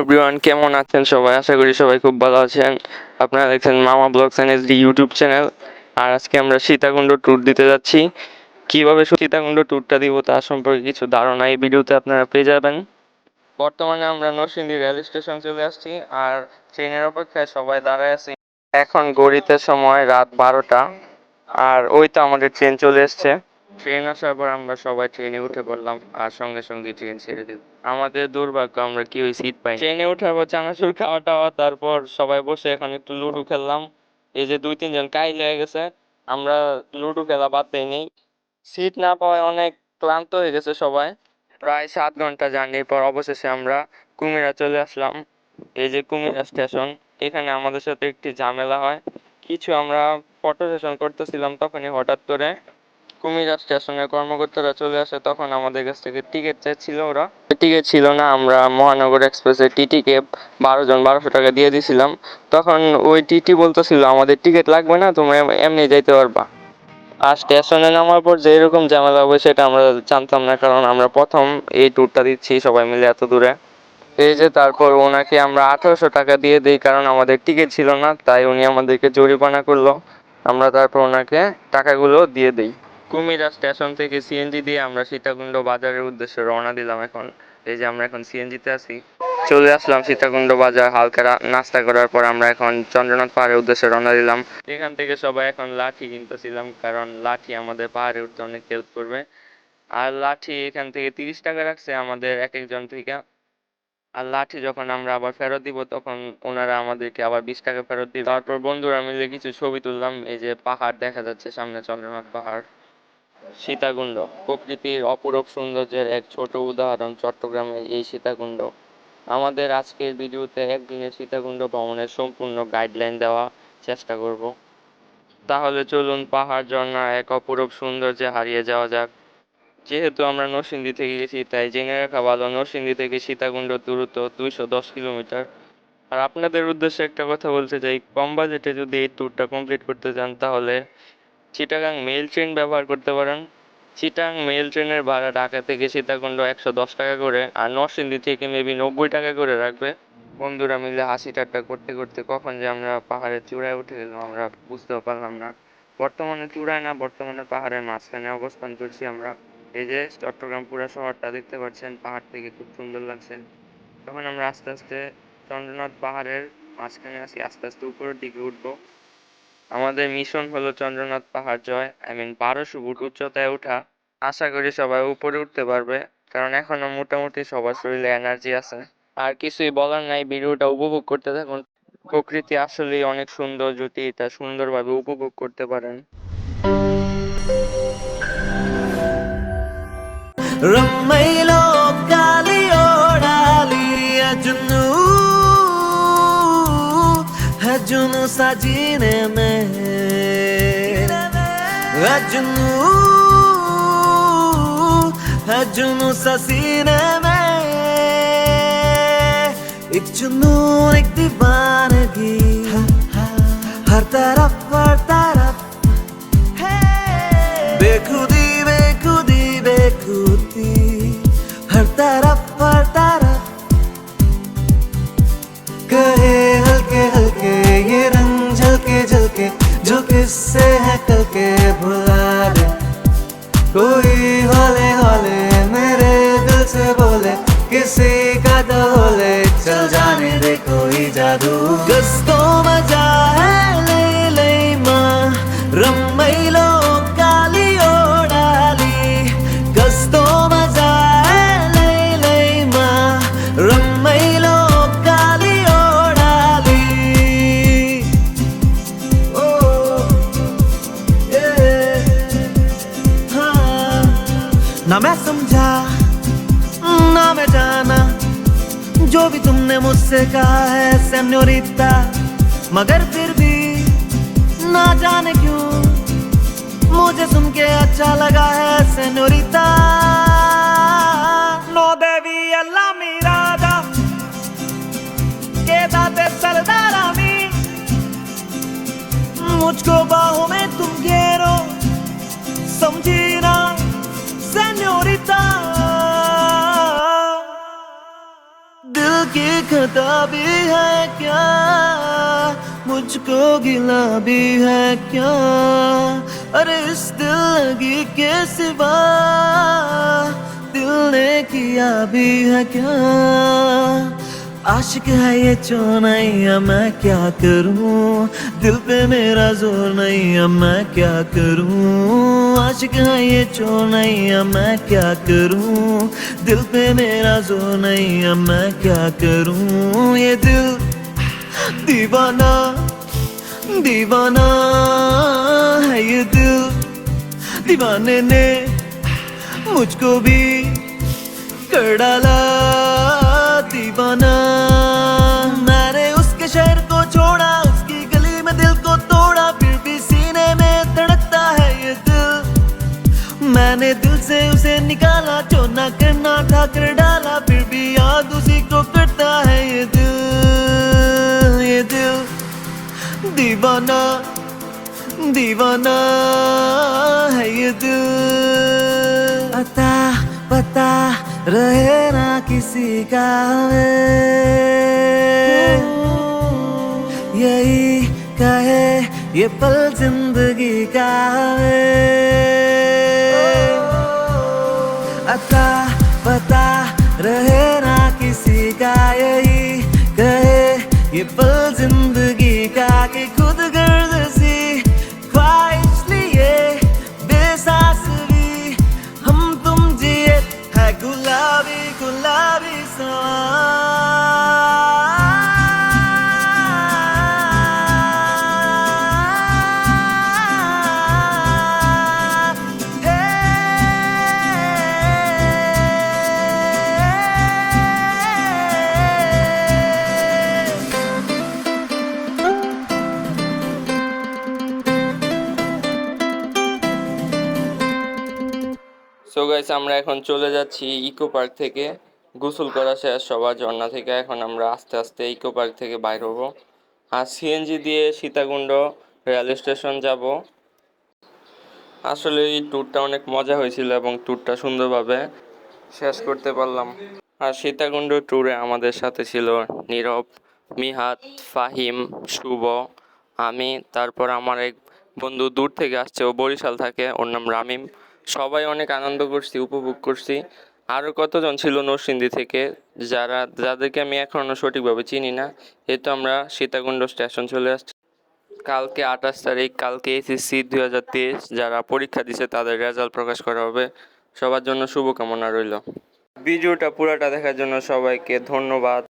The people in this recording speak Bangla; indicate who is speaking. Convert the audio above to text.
Speaker 1: এভরিওয়ান, কেমন আছেন সবাই? আশা করি সবাই খুব ভালো আছেন। আপনারা দেখছেন Mama blogs and SD YouTube channel. আর আজকে আমরা সীতাকুণ্ড ট্যুর দিতে যাচ্ছি। কিভাবে সীতাকুণ্ড ট্যুরটা দিব তার সম্পর্কে কিছু ধারণা এই ভিডিওতে আপনারা পেয়ে যাবেন। বর্তমানে আমরা নরসিংদী রেল স্টেশন চলে আসছি আর ট্রেনের অপেক্ষায় সবাই দাঁড়ায় আছি। এখন ঘড়িতে সময় রাত 12টা আর ওই তো আমাদের ট্রেন চলে এসছে। ট্রেন আসার পর আমরা সবাই ট্রেনে উঠে পড়লাম আর সঙ্গে সঙ্গে ট্রেন ছেড়ে দিল। আমাদের দুর্ভাগ্য, আমরা কেউই সিট পাই। ট্রেনে ওঠার পর চানাচুর খাওয়া টাওয়া, তারপর সবাই বসে এখন একটু লুডো খেললাম। এই যে 2-3 জন কাইল হয়ে গেছে, আমরা লুডো খেলা বাদ দেই নেই। সিট না পাওয়ায় অনেক ক্লান্ত হয়ে গেছে সবাই। প্রায় 7 ঘন্টা জার্নির পর অবশেষে আমরা কুমিরা চলে আসলাম। এই যে কুমিরা স্টেশন, এখানে আমাদের সাথে একটি ঝামেলা হয়। আমরা ফটো সেশন করতেছিলাম, তখনই হঠাৎ করে কুমিরা স্টেশনের কর্মকর্তারা চলে আসে। তখন আমাদের কাছ থেকে টিকিট চাইছিল ওরা। টিকিট ছিল না, আমরা মহানগর এক্সপ্রেসের টিটিকে 12 জন 1200 টাকা দিয়ে দিয়েছিলাম। তখন ওই টিটি বলতেছিল আমাদের টিকিট লাগবে না, তোমরা এমনি যাইতে পারবা। আর স্টেশনে নামার পর যে এরকম ঝামেলা হবে সেটা আমরা জানতাম না, কারণ আমরা প্রথম এই ট্যুরটা দিচ্ছি সবাই মিলে এত দূরে। এই যে তারপর ওনাকে আমরা 1800 টাকা দিয়ে দিই, কারণ আমাদের টিকিট ছিল না, তাই উনি আমাদেরকে জরিমানা করলো। আমরা তারপর ওনাকে টাকাগুলো দিয়ে দিই। কুমিরা স্টেশন থেকে সিএনজি দিয়ে আমরা সীতাকুণ্ড বাজারের উদ্দেশ্যে রওনা দিলাম। এখন এই যে আমরা এখন সিএনজিতে আছি, চলে আসলাম সীতাকুণ্ড বাজার। হালকা নাস্তা করার পর আমরা এখন চন্দ্রনাথ পাহাড়ের উদ্দেশ্যে রওনা দিলাম। এখান থেকে সবাই এখন লাঠি কিনতেছিলাম, কারণ লাঠি আমাদের পাহাড়ে উঠতে অনেক হেল্প করবে। আর লাঠি এখান থেকে 30 টাকা রাখছে আমাদের এক একজন থেকে। আর লাঠি যখন আমরা আবার ফেরত দিব তখন ওনারা আমাদেরকে আবার 20 টাকা ফেরত দিবে। তারপর বন্ধুরা মিলে কিছু ছবি তুললাম। এই যে পাহাড় দেখা যাচ্ছে সামনে, চন্দ্রনাথ পাহাড়। সীতাকুণ্ড প্রকৃতির অপরূপ সৌন্দর্যের এক ছোট উদাহরণ চট্টগ্রামের এই সীতাকুণ্ড। আমাদের আজকের ভিডিওতে একদিনের সীতাকুণ্ড ভ্রমণের সম্পূর্ণ গাইডলাইন দেওয়া চেষ্টা করব। তাহলে চলুন পাহাড় ঝর্ণা এক অপরূপ সৌন্দর্যে হারিয়ে যাওয়া যাক। যেহেতু আমরা নরসিংদী থেকে গেছি তাই জেনে রাখা ভালো, নরসিংদী থেকে সীতাকুণ্ড দূরত্ব 210 কিলোমিটার। আর আপনাদের উদ্দেশ্যে একটা কথা বলতে চাই, কম বাজেটে যদি এই ট্যুরটা কমপ্লিট করতে চান তাহলে চিটাগাং মেল ট্রেন ব্যবহার করতে পারেন। চিটাগাং মেল ট্রেনের ভাড়া ঢাকা থেকে সীতাকুণ্ড 110 টাকা করে, আর নরসিংদী থেকে মেবি 90 টাকা করে রাখবে। বন্ধুরা মিলে হাসি ঠাট্টা করতে করতে কখন যে আমরা পাহাড়ের চূড়ায় উঠে গেলাম আমরা বুঝতেও পারলাম না। বর্তমানে চূড়ায় না, বর্তমানে পাহাড়ের মাঝখানে অবস্থান করছি আমরা। এই যে চট্টগ্রাম পুরা শহরটা দেখতে পাচ্ছেন, পাহাড় থেকে খুব সুন্দর লাগছে। তখন আমরা আস্তে আস্তে চন্দ্রনাথ পাহাড়ের মাঝখানে আছি, আস্তে আস্তে উপরের দিকে উঠবো। আমাদের মিশন হলো চন্দ্রনাথ পাহাড় জয়, 1200 ফুট উচ্চতায় ওঠা। আশা করি সবাই উপরে উঠতে পারবে, কারণ এখনো মোটামুটি সবার শরীরে এনার্জি আছে। আর কিছুই বলার নাই, ভিডিওটা উপভোগ করতে থাকুন। প্রকৃতি আসলেই অনেক সুন্দর, যদি এটা সুন্দরভাবে উপভোগ করতে পারেন।
Speaker 2: రమ్మైలో గాలి ఓడాలి అజును హజును సజీనే మే అజును హజును ససీనే మే एक जुनून एक दीवानगी हर तरफ बेखुदी बेखुदी बेखुदी हर तरफ कहे हल्के हल्के ये रंग झलके झलके जो किससे है कल के भुला दे। कोई हौले हौले मेरे दिल से बोले, किसी का डोले चल जाने दे कोई जादू। गस्तों मजा है ले ले माँ रम्मैलो काली ओडाली। गस्तों मजा है ले ले माँ रम्मैलो काली ओडाली। ओ ये हाँ ना मैं समझा ना मैं जाना जो भी तुमने मुझसे कहा है सेन्योरिटा, मगर फिर भी ना जाने क्यों मुझे सुन के अच्छा लगा है सेन्योरिटा। नो देवी अल्लाह मिरादा के दाते सरदारा मी, मुझको बाहों में तुम घेरो समझी ना सेन्योरिटा। दिल की खता भी है क्या, मुझको गिला भी है क्या, अरे इस दिल लगी के सिवा दिल ने किया भी है क्या। आशिक है ये चौनैया मैं क्या करूं, दिल पे मेरा जोर नहीं अब मैं क्या करूं। आशिक है ये चौनैया मैं क्या करूं, दिल पे मेरा जोर नहीं अब मैं क्या करूं। ये दिल दीवाना दीवाना है, ये दिल दीवाने ने मुझको भी कर डाला दीवाना। मैंने उसके शहर को छोड़ा, उसकी गली में दिल को तोड़ा, फिर भी सीने में धड़कता है ये दिल। मैंने दिल से उसे निकाला, जो ना करना था कर डाला, फिर भी याद उसी को करता है ये दिल। ये दिल दीवाना दीवाना है, ये दिल अता पता रहे ना किसी का हमें, यही कहे ये पल जिंदगी का हमें। अता पता रहे ना किसी का, यही कहे ये पल जिंदगी का, कि खुद गर्द सी ख्वाहिश लिए बेसास भी हम तुम जिए है गुलाबी गुलाबी
Speaker 1: সো গাইস, আমরা এখন চলে যাচ্ছি ইকো পার্ক থেকে। গোসল করা শেষ সবার ঝর্ণা থেকে, এখন আমরা আস্তে আস্তে ইকো পার্ক থেকে বাইর হব। আর সিএনজি দিয়ে সীতাকুণ্ড রেল স্টেশন যাব। আসলে এই ট্যুরটা অনেক মজা হয়েছিল এবং ট্যুরটা সুন্দরভাবে শেষ করতে পারলাম। আর সীতাকুণ্ড ট্যুরে আমাদের সাথে ছিল নীরব, মিহাত, ফাহিম, শুভ, আমি, তারপর আমার এক বন্ধু দূর থেকে আসছে, ও বরিশাল থাকে, ওর নাম রামিম। সবাই অনেক আনন্দ করছি, উপভোগ করছি। আরও কতজন ছিল নরসিংদী থেকে, যাদেরকে আমি এখনও সঠিকভাবে চিনি না। এই তো আমরা সীতাকুণ্ড স্টেশন চলে আসছি। কালকে 28 তারিখ, কালকে এসএসসি 2023 যারা পরীক্ষা দিছে তাদের রেজাল্ট প্রকাশ করা হবে। সবার জন্য শুভকামনা রইল। ভিডিওটা পুরাটা দেখার জন্য সবাইকে ধন্যবাদ।